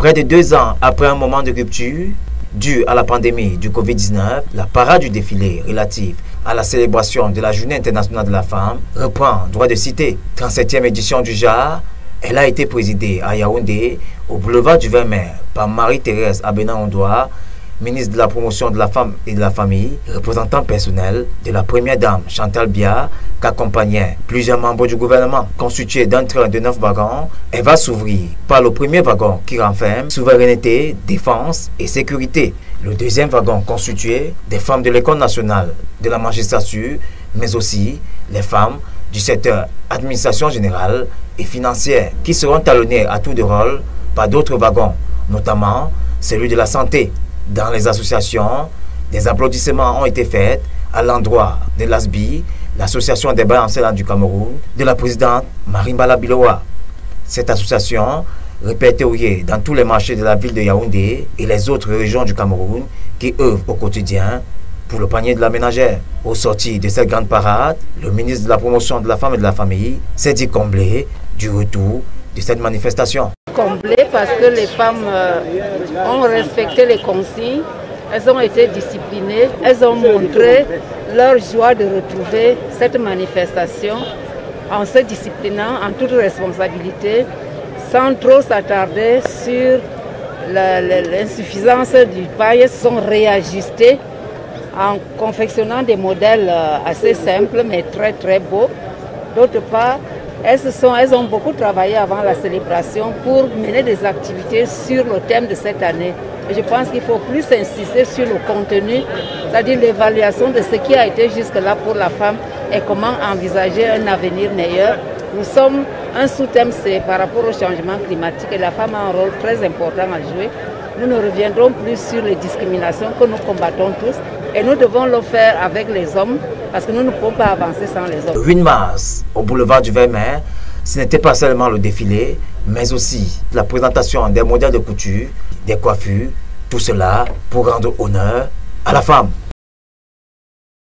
Près de 2 ans après un moment de rupture, dû à la pandémie du Covid-19, la parade du défilé relatif à la célébration de la Journée internationale de la femme reprend droit de cité. 37e édition du genre, elle a été présidée à Yaoundé, au boulevard du 20 mai, par Marie-Thérèse Abena-Ondoa, ministre de la Promotion de la Femme et de la Famille, représentant personnel de la première dame Chantal Biya, qu'accompagnaient plusieurs membres du gouvernement. Constituée d'un train de 9 wagons, elle va s'ouvrir par le premier wagon qui renferme souveraineté, défense et sécurité. Le deuxième wagon constitué des femmes de l'École nationale de la magistrature, mais aussi les femmes du secteur administration générale et financière, qui seront talonnées à tour de rôle par d'autres wagons, notamment celui de la santé. Dans les associations, des applaudissements ont été faits à l'endroit de l'ASBI, l'association des bains enseignants du Cameroun, de la présidente Marimbala Bilowa. Cette association, répertoriée dans tous les marchés de la ville de Yaoundé et les autres régions du Cameroun, qui œuvrent au quotidien pour le panier de la ménagère. Au sortir de cette grande parade, le ministre de la Promotion de la Femme et de la Famille s'est dit comblé du retour de cette manifestation. Comblé parce que les femmes ont respecté les consignes, elles ont été disciplinées, elles ont montré leur joie de retrouver cette manifestation en se disciplinant en toute responsabilité, sans trop s'attarder sur l'insuffisance du paille. Elles se sont réajustées en confectionnant des modèles assez simples mais très très beaux. D'autre part, elles ont beaucoup travaillé avant la célébration pour mener des activités sur le thème de cette année. Et je pense qu'il faut plus insister sur le contenu, c'est-à-dire l'évaluation de ce qui a été jusque-là pour la femme et comment envisager un avenir meilleur. Nous sommes un sous-thème, c'est par rapport au changement climatique et la femme a un rôle très important à jouer. Nous ne reviendrons plus sur les discriminations que nous combattons tous et nous devons le faire avec les hommes parce que nous ne pouvons pas avancer sans les hommes. Le 8 mars, au boulevard du 20 mai, ce n'était pas seulement le défilé, mais aussi la présentation des modèles de couture, des coiffures, tout cela pour rendre honneur à la femme.